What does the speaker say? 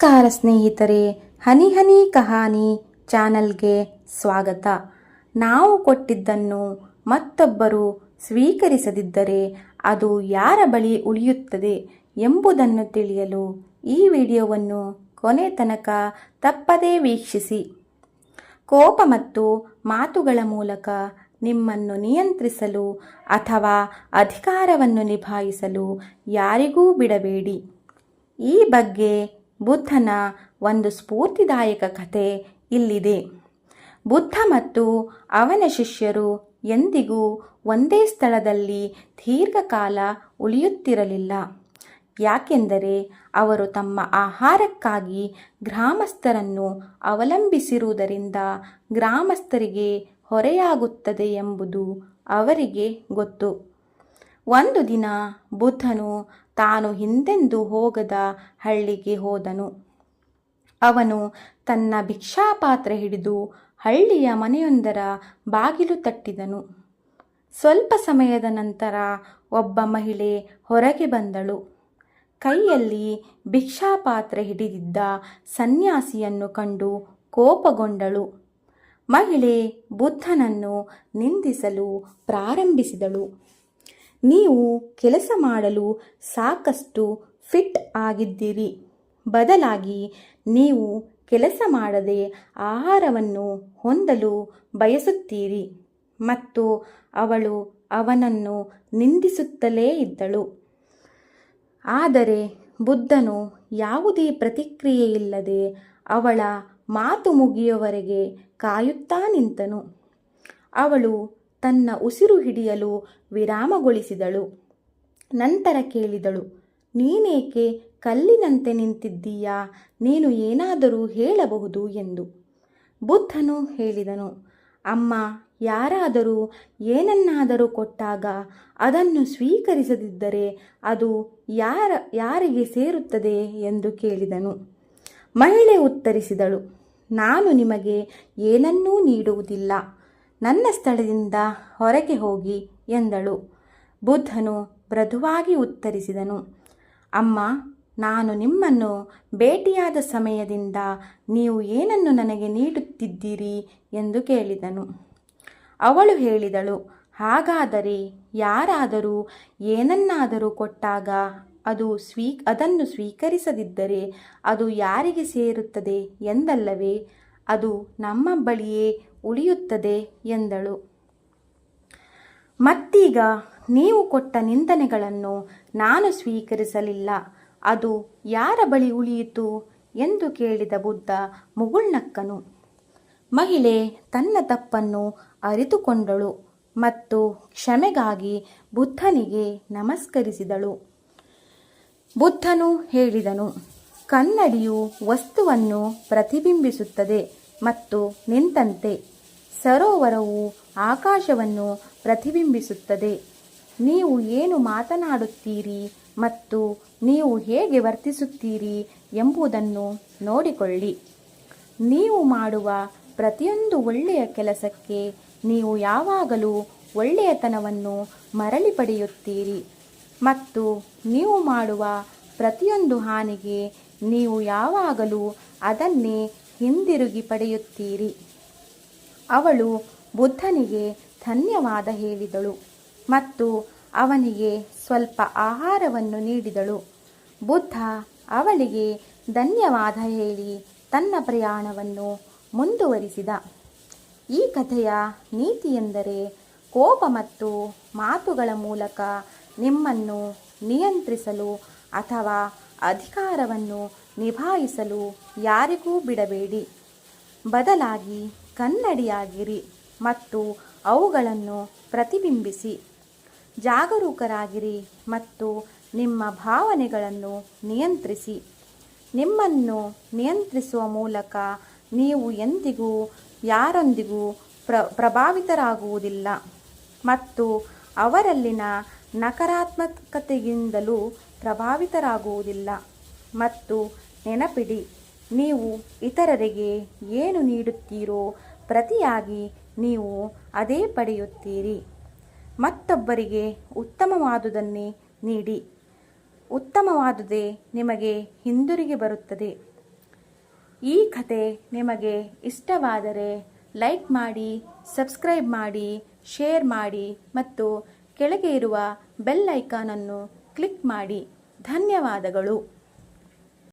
ನಮಸ್ಕಾರ ಸ್ನೇಹಿತರೆ, ಹನಿ ಹನಿ ಕಹಾನಿ ಚಾನಲ್ಗೆ ಸ್ವಾಗತ. ನಾವು ಕೊಟ್ಟಿದ್ದನ್ನು ಮತ್ತೊಬ್ಬರು ಸ್ವೀಕರಿಸದಿದ್ದರೆ ಅದು ಯಾರ ಬಳಿ ಉಳಿಯುತ್ತದೆ ಎಂಬುದನ್ನು ತಿಳಿಯಲು ಈ ವಿಡಿಯೋವನ್ನು ಕೊನೆ ತನಕ ತಪ್ಪದೇ ವೀಕ್ಷಿಸಿ. ಕೋಪ ಮತ್ತು ಮಾತುಗಳ ಮೂಲಕ ನಿಮ್ಮನ್ನು ನಿಯಂತ್ರಿಸಲು ಅಥವಾ ಅಧಿಕಾರವನ್ನು ನಿಭಾಯಿಸಲು ಯಾರಿಗೂ ಬಿಡಬೇಡಿ. ಈ ಬಗ್ಗೆ ಬುದ್ಧನ ಒಂದು ಸ್ಫೂರ್ತಿದಾಯಕ ಕಥೆ ಇಲ್ಲಿದೆ. ಬುದ್ಧ ಮತ್ತು ಅವನ ಶಿಷ್ಯರು ಎಂದಿಗೂ ಒಂದೇ ಸ್ಥಳದಲ್ಲಿ ದೀರ್ಘಕಾಲ ಉಳಿಯುತ್ತಿರಲಿಲ್ಲ. ಯಾಕೆಂದರೆ ಅವರು ತಮ್ಮ ಆಹಾರಕ್ಕಾಗಿ ಗ್ರಾಮಸ್ಥರನ್ನು ಅವಲಂಬಿಸಿರುವುದರಿಂದ ಗ್ರಾಮಸ್ಥರಿಗೆ ಹೊರೆಯಾಗುತ್ತದೆ ಎಂಬುದು ಅವರಿಗೆ ಗೊತ್ತು. ಒಂದು ದಿನ ಬುದ್ಧನು ತಾನು ಹಿಂದೆಂದೂ ಹೋಗದ ಹಳ್ಳಿಗೆ ಹೋದನು. ಅವನು ತನ್ನ ಭಿಕ್ಷಾಪಾತ್ರೆ ಹಿಡಿದು ಹಳ್ಳಿಯ ಮನೆಯೊಂದರ ಬಾಗಿಲು ತಟ್ಟಿದನು. ಸ್ವಲ್ಪ ಸಮಯದ ನಂತರ ಒಬ್ಬ ಮಹಿಳೆ ಹೊರಗೆ ಬಂದಳು. ಕೈಯಲ್ಲಿ ಭಿಕ್ಷಾಪಾತ್ರೆ ಹಿಡಿದಿದ್ದ ಸನ್ಯಾಸಿಯನ್ನು ಕಂಡು ಕೋಪಗೊಂಡಳು. ಮಹಿಳೆ ಬುದ್ಧನನ್ನು ನಿಂದಿಸಲು ಪ್ರಾರಂಭಿಸಿದಳು. ನೀವು ಕೆಲಸ ಮಾಡಲು ಸಾಕಷ್ಟು ಫಿಟ್ ಆಗಿದ್ದೀರಿ, ಬದಲಾಗಿ ನೀವು ಕೆಲಸ ಮಾಡದೆ ಆಹಾರವನ್ನು ಹೊಂದಲು ಬಯಸುತ್ತೀರಿ ಮತ್ತು ಅವಳು ಅವನನ್ನು ನಿಂದಿಸುತ್ತಲೇ ಇದ್ದಳು. ಆದರೆ ಬುದ್ಧನು ಯಾವುದೇ ಪ್ರತಿಕ್ರಿಯೆಯಿಲ್ಲದೆ ಅವಳ ಮಾತು ಮುಗಿಯುವವರೆಗೆ ಕಾಯುತ್ತಾ ನಿಂತನು. ಅವಳು ತನ್ನ ಉಸಿರು ಹಿಡಿಯಲು ವಿರಾಮಗೊಳಿಸಿದಳು. ನಂತರ ಕೇಳಿದಳು, ನೀನೇಕೆ ಕಲ್ಲಿನಂತೆ ನಿಂತಿದ್ದೀಯಾ? ನೀನು ಏನಾದರೂ ಹೇಳಬಹುದು ಎಂದು. ಬುದ್ಧನು ಹೇಳಿದನು, ಅಮ್ಮ, ಯಾರಾದರೂ ಏನನ್ನಾದರೂ ಕೊಟ್ಟಾಗ ಅದನ್ನು ಸ್ವೀಕರಿಸದಿದ್ದರೆ ಅದು ಯಾರಿಗೆ ಸೇರುತ್ತದೆ ಎಂದು ಕೇಳಿದನು. ಮಹಿಳೆ ಉತ್ತರಿಸಿದಳು, ನಾನು ನಿಮಗೆ ಏನನ್ನೂ ನೀಡುವುದಿಲ್ಲ, ನನ್ನ ಸ್ಥಳದಿಂದ ಹೊರಗೆ ಹೋಗಿ ಎಂದಳು. ಬುದ್ಧನು ಮೃದುವಾಗಿ ಉತ್ತರಿಸಿದನು, ಅಮ್ಮ, ನಾನು ನಿಮ್ಮನ್ನು ಭೇಟಿಯಾದ ಸಮಯದಿಂದ ನೀವು ಏನನ್ನು ನನಗೆ ನೀಡುತ್ತಿದ್ದೀರಿ ಎಂದು ಕೇಳಿದನು. ಅವಳು ಹೇಳಿದಳು, ಹಾಗಾದರೆ ಯಾರಾದರೂ ಏನನ್ನಾದರೂ ಕೊಟ್ಟಾಗ ಅದನ್ನು ಸ್ವೀಕರಿಸದಿದ್ದರೆ ಅದು ಯಾರಿಗೆ ಸೇರುತ್ತದೆ ಎಂದಲ್ಲವೇ? ಅದು ನಮ್ಮ ಬಳಿಯೇ ಉಳಿಯುತ್ತದೆ ಎಂದಳು. ಮತ್ತೀಗ ನೀವು ಕೊಟ್ಟ ನಿಂದನೆಗಳನ್ನು ನಾನು ಸ್ವೀಕರಿಸಲಿಲ್ಲ, ಅದು ಯಾರ ಬಳಿ ಉಳಿಯಿತು ಎಂದು ಕೇಳಿದ ಬುದ್ಧ ಮುಗುಳ್ನಕ್ಕನು. ಮಹಿಳೆ ತನ್ನ ತಪ್ಪನ್ನು ಅರಿತುಕೊಂಡಳು ಮತ್ತು ಕ್ಷಮೆಗಾಗಿ ಬುದ್ಧನಿಗೆ ನಮಸ್ಕರಿಸಿದಳು. ಬುದ್ಧನು ಹೇಳಿದನು, ಕನ್ನಡಿಯು ವಸ್ತುವನ್ನು ಪ್ರತಿಬಿಂಬಿಸುತ್ತದೆ ಮತ್ತು ನಿಂತಂತೆ ಸರೋವರವು ಆಕಾಶವನ್ನು ಪ್ರತಿಬಿಂಬಿಸುತ್ತದೆ. ನೀವು ಏನು ಮಾತನಾಡುತ್ತೀರಿ ಮತ್ತು ನೀವು ಹೇಗೆ ವರ್ತಿಸುತ್ತೀರಿ ಎಂಬುದನ್ನು ನೋಡಿಕೊಳ್ಳಿ. ನೀವು ಮಾಡುವ ಪ್ರತಿಯೊಂದು ಒಳ್ಳೆಯ ಕೆಲಸಕ್ಕೆ ನೀವು ಯಾವಾಗಲೂ ಒಳ್ಳೆಯತನವನ್ನು ಮರಳಿ ಪಡೆಯುತ್ತೀರಿ ಮತ್ತು ನೀವು ಮಾಡುವ ಪ್ರತಿಯೊಂದು ಹಾನಿಗೆ ನೀವು ಯಾವಾಗಲೂ ಅದನ್ನೇ ಹಿಂದಿರುಗಿ ಪಡೆಯುತ್ತೀರಿ. ಅವಳು ಬುದ್ಧನಿಗೆ ಧನ್ಯವಾದ ಹೇಳಿದಳು ಮತ್ತು ಅವನಿಗೆ ಸ್ವಲ್ಪ ಆಹಾರವನ್ನು ನೀಡಿದಳು. ಬುದ್ಧ ಅವಳಿಗೆ ಧನ್ಯವಾದ ಹೇಳಿ ತನ್ನ ಪ್ರಯಾಣವನ್ನು ಮುಂದುವರಿಸಿದ. ಈ ಕಥೆಯ ನೀತಿಯೆಂದರೆ, ಕೋಪ ಮತ್ತು ಮಾತುಗಳ ಮೂಲಕ ನಿಮ್ಮನ್ನು ನಿಯಂತ್ರಿಸಲು ಅಥವಾ ಅಧಿಕಾರವನ್ನು ನಿಭಾಯಿಸಲು ಯಾರಿಗೂ ಬಿಡಬೇಡಿ. ಬದಲಾಗಿ ಕನ್ನಡಿಯಾಗಿರಿ ಮತ್ತು ಅವುಗಳನ್ನು ಪ್ರತಿಬಿಂಬಿಸಿ. ಜಾಗರೂಕರಾಗಿರಿ ಮತ್ತು ನಿಮ್ಮ ಭಾವನೆಗಳನ್ನು ನಿಯಂತ್ರಿಸಿ. ನಿಮ್ಮನ್ನು ನಿಯಂತ್ರಿಸುವ ಮೂಲಕ ನೀವು ಎಂದಿಗೂ ಯಾರೊಂದಿಗೂ ಪ್ರಭಾವಿತರಾಗುವುದಿಲ್ಲ ಮತ್ತು ಅವರಲ್ಲಿನ ನಕಾರಾತ್ಮಕತೆಯಿಂದಲೂ ಪ್ರಭಾವಿತರಾಗುವುದಿಲ್ಲ. ಮತ್ತು ನೆನಪಿಡಿ, ನೀವು ಇತರರಿಗೆ ಏನು ನೀಡುತ್ತೀರೋ ಪ್ರತಿಯಾಗಿ ನೀವು ಅದೇ ಪಡೆಯುತ್ತೀರಿ. ಮತ್ತೊಬ್ಬರಿಗೆ ಉತ್ತಮವಾದುದನ್ನೇ ನೀಡಿ, ಉತ್ತಮವಾದುದೇ ನಿಮಗೆ ಹಿಂದಿರುಗಿ ಬರುತ್ತದೆ. ಈ ಕತೆ ನಿಮಗೆ ಇಷ್ಟವಾದರೆ ಲೈಕ್ ಮಾಡಿ, ಸಬ್ಸ್ಕ್ರೈಬ್ ಮಾಡಿ, ಶೇರ್ ಮಾಡಿ ಮತ್ತು ಕೆಳಗೆ ಇರುವ ಬೆಲ್ ಐಕಾನ್ ಅನ್ನು ಕ್ಲಿಕ್ ಮಾಡಿ. ಧನ್ಯವಾದಗಳು.